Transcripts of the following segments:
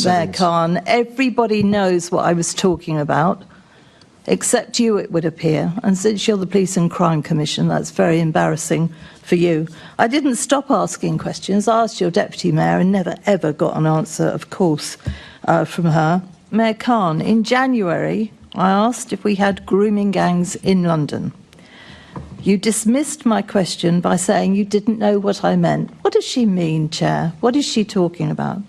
Mayor Khan. Everybody knows what I was talking about, except you, it would appear. And since you're the Police and Crime Commission, that's very embarrassing for you. I didn't stop asking questions. I asked your Deputy Mayor and never, ever got an answer, of course, from her. Mayor Khan, in January, I asked if we had grooming gangs in London. You dismissed my question by saying you didn't know what I meant. What does she mean, Chair? What is she talking about?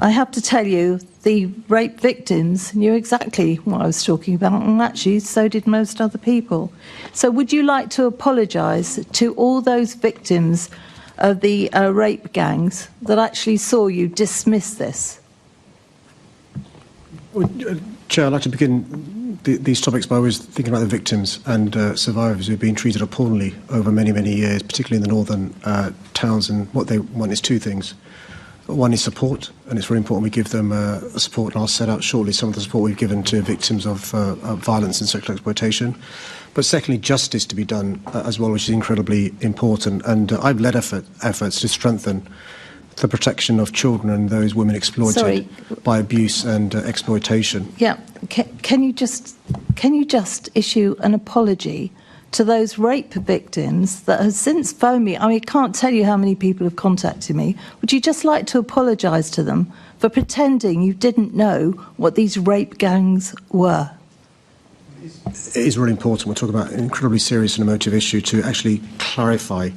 I have to tell you, the rape victims knew exactly what I was talking about, and actually so did most other people. So would you like to apologise to all those victims of the rape gangs that actually saw you dismiss this? Well, Chair, I'd like to begin these topics by always thinking about the victims and survivors who have been treated appallingly over many, many years, particularly in the northern towns. And what they want is two things. One is support, and it's very important we give them support, and I'll set out shortly some of the support we've given to victims of violence and sexual exploitation. But secondly, justice to be done as well, which is incredibly important. And I've led efforts to strengthen the protection of children and those women exploited by abuse and exploitation. Yeah, can you just issue an apology to those rape victims that have since phoned me? I mean, I can't tell you how many people have contacted me. Would you just like to apologise to them for pretending you didn't know what these rape gangs were? It is really important. We're talking about an incredibly serious and emotive issue to actually clarify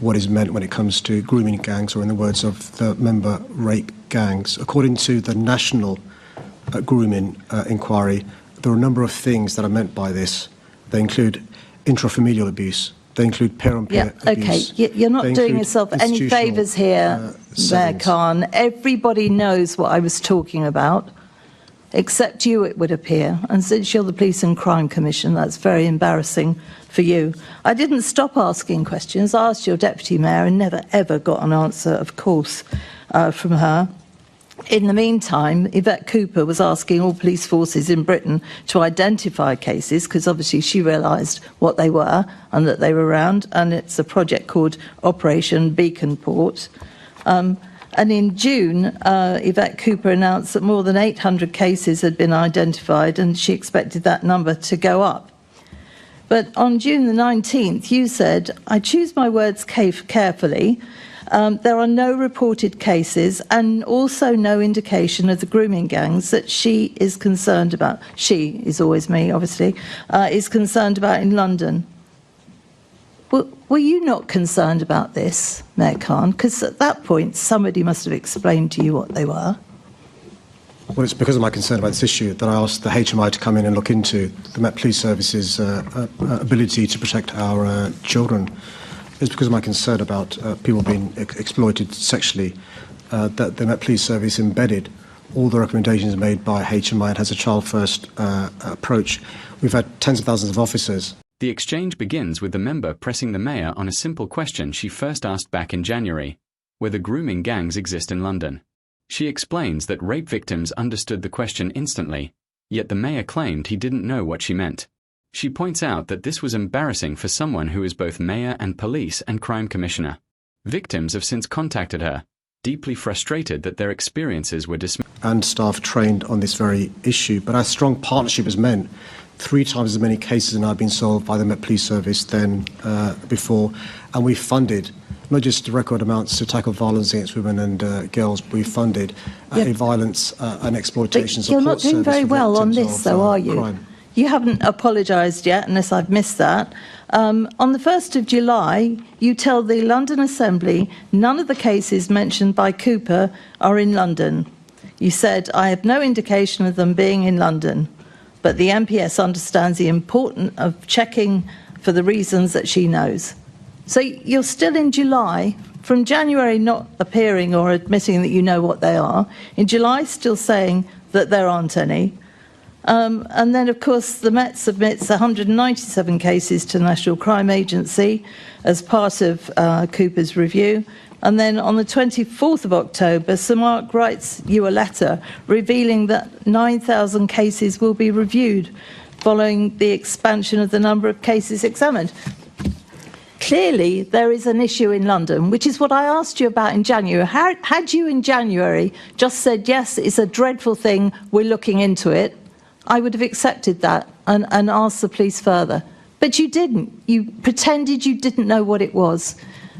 what is meant when it comes to grooming gangs, or in the words of the member, rape gangs. According to the National Grooming Inquiry, there are a number of things that are meant by this. They include intrafamilial abuse. They include parent-peer abuse. Okay, you're not doing yourself any favours here, Mayor Khan. Everybody knows what I was talking about, except you, it would appear. And since you're the Police and Crime Commission, that's very embarrassing for you. I didn't stop asking questions. I asked your Deputy Mayor and never, ever got an answer, of course, from her. In the meantime, Yvette Cooper was asking all police forces in Britain to identify cases, because obviously she realised what they were and that they were around, and it's a project called Operation Beacon Port. And in June, Yvette Cooper announced that more than 800 cases had been identified, and she expected that number to go up. But on June the 19th, you said, I choose my words carefully, there are no reported cases and also no indication of the grooming gangs that she is concerned about. She is always me, obviously, is concerned about in London. Were you not concerned about this, Mayor Khan? Because at that point, somebody must have explained to you what they were. Well, it's because of my concern about this issue that I asked the HMI to come in and look into the Met Police Service's ability to protect our children. It's because of my concern about people being exploited sexually that the Met Police Service embedded all the recommendations made by HMI and has a child-first approach. We've had tens of thousands of officers. The exchange begins with the member pressing the Mayor on a simple question she first asked back in January, whether grooming gangs exist in London. She explains that rape victims understood the question instantly, yet the Mayor claimed he didn't know what she meant. She points out that this was embarrassing for someone who is both Mayor and Police and Crime Commissioner. Victims have since contacted her, deeply frustrated that their experiences were dismissed. And staff trained on this very issue, but our strong partnership has meant 3 times as many cases have now been solved by the Met Police Service than before, and we've funded not just record amounts to tackle violence against women and girls, but we've funded a violence and exploitation support service. You're not doing very well on this, though, are you? Crime. You haven't apologised yet, unless I've missed that. On the 1st of July, you tell the London Assembly none of the cases mentioned by Cooper are in London. You said, I have no indication of them being in London, but the MPS understands the importance of checking for the reasons that she knows. So you're still in July, from January not appearing or admitting that you know what they are, in July still saying that there aren't any. And then, of course, the Met submits 197 cases to the National Crime Agency as part of Cooper's review. And then on the 24th of October, Sir Mark writes you a letter revealing that 9,000 cases will be reviewed following the expansion of the number of cases examined. clearly there is an issue in London, which is what I asked you about in January. Had you in January just said, yes, it's a dreadful thing, we're looking into it, I would have accepted that and asked the police further. But you didn't. You pretended you didn't know what it was.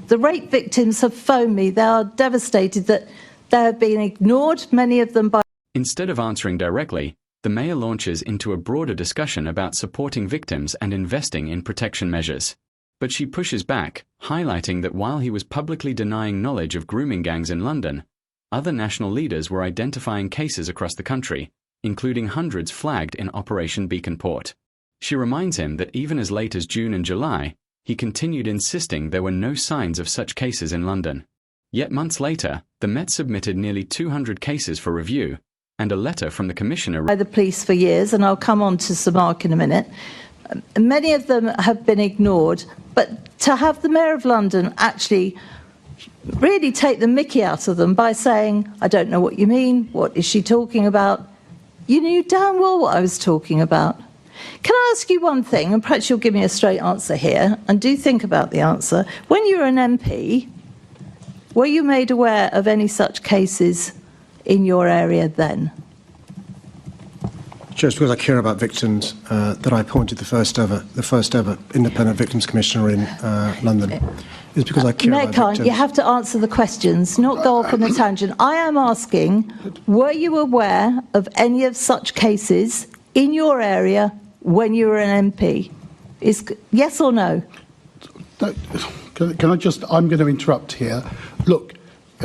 The rape victims have phoned me. They are devastated that they have been ignored, many of them by... Instead of answering directly, the mayor launches into a broader discussion about supporting victims and investing in protection measures. But she pushes back, highlighting that while he was publicly denying knowledge of grooming gangs in London, other national leaders were identifying cases across the country, including hundreds flagged in Operation Beacon Port. She reminds him that even as late as June and July, he continued insisting there were no signs of such cases in London. Yet months later, the Met submitted nearly 200 cases for review, and a letter from the Commissioner... ...by the police for years, and I'll come on to remark in a minute. Many of them have been ignored, but to have the Mayor of London actually really take the mickey out of them by saying, I don't know what you mean, what is she talking about? You knew damn well what I was talking about. Can I ask you one thing, and perhaps you'll give me a straight answer here, and do think about the answer. When you were an MP, were you made aware of any such cases in your area then? Just because I care about victims, that I appointed the first ever independent victims commissioner in London. It's because I care about victims. You have to answer the questions, not go off on a tangent. I am asking, were you aware of any of such cases in your area when you were an MP? Yes or no? Can I just... I'm going to interrupt here. Look,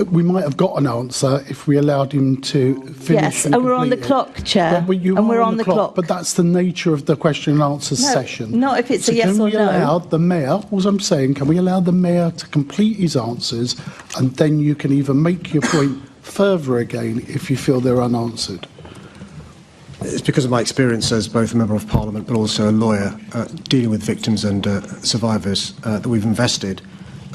we might have got an answer if we allowed him to finish. Yes, and we're on the clock, Chair. And we're on the clock. But that's the nature of the question and answer session. Not if it's a yes or no. Can we allow the Mayor, as I'm saying, can we allow the Mayor to complete his answers, and then you can either make your point further again if you feel they're unanswered? It's because of my experience as both a Member of Parliament but also a lawyer dealing with victims and survivors that we've invested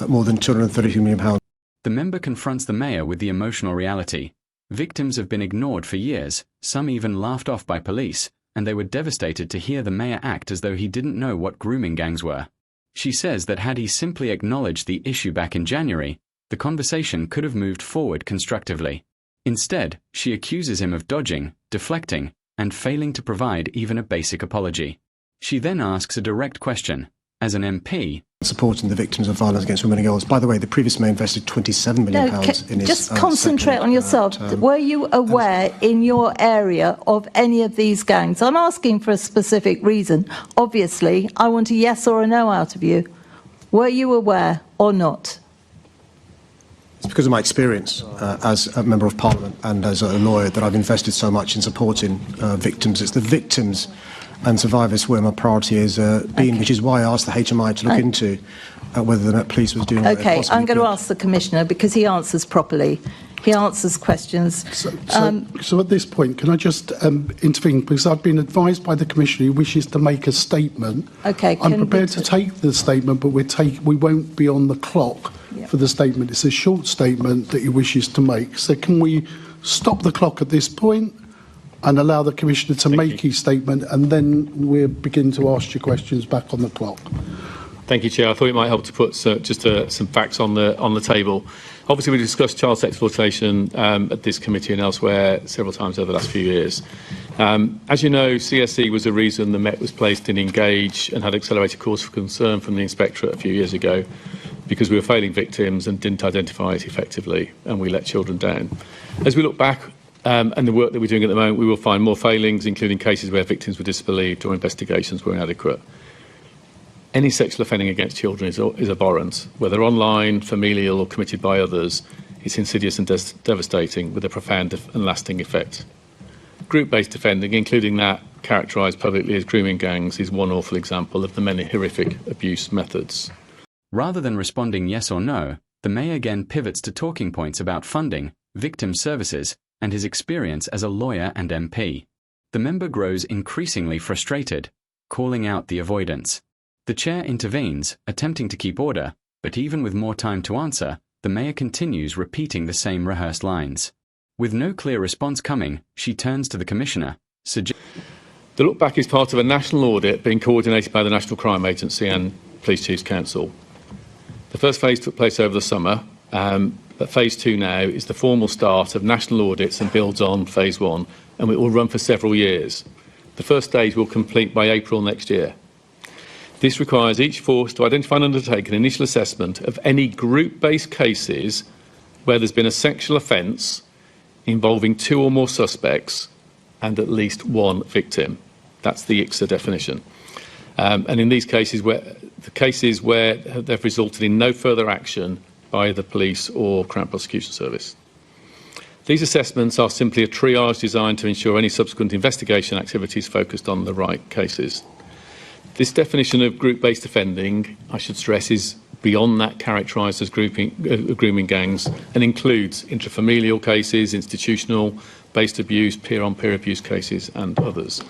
more than £232 million. The member confronts the mayor with the emotional reality. Victims have been ignored for years, some even laughed off by police, and they were devastated to hear the mayor act as though he didn't know what grooming gangs were. She says that had he simply acknowledged the issue back in January, the conversation could have moved forward constructively. Instead, she accuses him of dodging, deflecting, and failing to provide even a basic apology. She then asks a direct question. As an MP... supporting the victims of violence against women and girls. By the way, the previous mayor invested £27 million in his... Just concentrate on yourself. Were you aware in your area of any of these gangs? I'm asking for a specific reason. Obviously, I want a yes or a no out of you. Were you aware or not? It's because of my experience as a Member of Parliament and as a lawyer that I've invested so much in supporting victims. It's the victims and survivors where my priority has been, which is why I asked the HMI to look into whether the Met Police was doing what they possibly could. I'm going to ask the Commissioner because he answers properly. He answers questions. So at this point, can I just intervene? Because I've been advised by the Commissioner who wishes to make a statement. Okay. I'm prepared to take the statement, but we won't be on the clock for the statement. It's a short statement that he wishes to make. So can we stop the clock at this point and allow the Commissioner to make his statement, and then we'll begin to ask you questions back on the clock. Thank you, Chair. I thought it might help to put some facts on the table. Obviously, we discussed child exploitation at this committee and elsewhere several times over the last few years. As you know, CSE was the reason the Met was placed in Engage and had accelerated cause for concern from the Inspectorate a few years ago, because we were failing victims and didn't identify it effectively, and we let children down. As we look back, and the work that we're doing at the moment, we will find more failings, including cases where victims were disbelieved or investigations were inadequate. Any sexual offending against children is abhorrent, whether online, familial or committed by others. It's insidious and devastating, with a profound and lasting effect. Group-based offending, including that characterised publicly as grooming gangs, is one awful example of the many horrific abuse methods. Rather than responding yes or no, the Mayor again pivots to talking points about funding, victim services, and his experience as a lawyer and MP. The member grows increasingly frustrated, calling out the avoidance. The chair intervenes, attempting to keep order, but even with more time to answer, the Mayor continues repeating the same rehearsed lines. With no clear response coming, she turns to the Commissioner. The look back is part of a national audit being coordinated by the National Crime Agency and Police Chiefs Council. The first phase took place over the summer, but phase 2 now is the formal start of national audits and builds on phase 1, and it will run for several years. The first stage will complete by April next year. This requires each force to identify and undertake an initial assessment of any group-based cases where there's been a sexual offence involving 2 or more suspects and at least 1 victim. That's the ICSA definition. And in these cases, where they've resulted in no further action by the police or Crown Prosecution Service. These assessments are simply a triage designed to ensure any subsequent investigation activities focused on the right cases. This definition of group-based offending, I should stress, is beyond that characterised as grooming gangs and includes intrafamilial cases, institutional-based abuse, peer-on-peer abuse cases and others.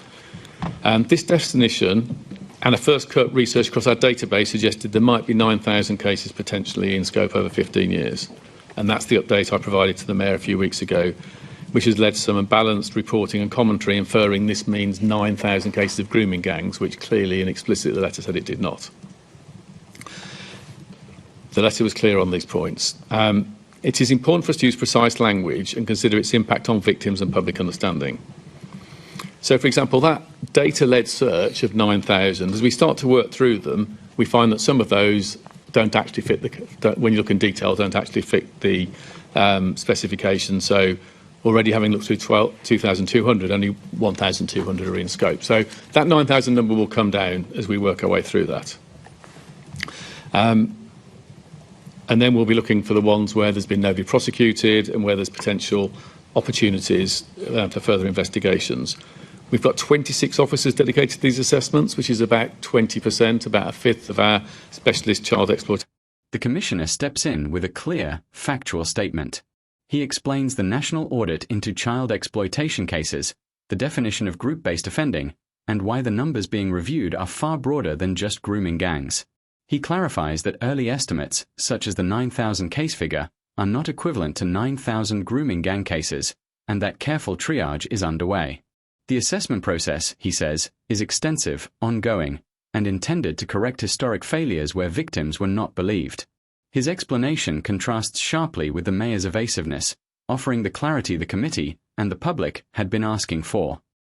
This definition and a first cut research across our database suggested there might be 9,000 cases potentially in scope over 15 years. And that's the update I provided to the Mayor a few weeks ago, which has led to some unbalanced reporting and commentary inferring this means 9,000 cases of grooming gangs, which clearly and explicitly the letter said it did not. The letter was clear on these points. It is important for us to use precise language and consider its impact on victims and public understanding. So, for example, that data-led search of 9,000, as we start to work through them, we find that some of those don't actually fit, when you look in detail, don't actually fit the specification. So already having looked through 2,200, only 1,200 are in scope. So that 9,000 number will come down as we work our way through that. And then we'll be looking for the ones where there's been nobody prosecuted and where there's potential opportunities for further investigations. We've got 26 officers dedicated to these assessments, which is about 20%, about a fifth of our specialist child exploitation. The Commissioner steps in with a clear, factual statement. He explains the national audit into child exploitation cases, the definition of group-based offending, and why the numbers being reviewed are far broader than just grooming gangs. He clarifies that early estimates, such as the 9,000 case figure, are not equivalent to 9,000 grooming gang cases, and that careful triage is underway. The assessment process, he says, is extensive, ongoing, and intended to correct historic failures where victims were not believed. His explanation contrasts sharply with the Mayor's evasiveness, offering the clarity the committee and the public had been asking for.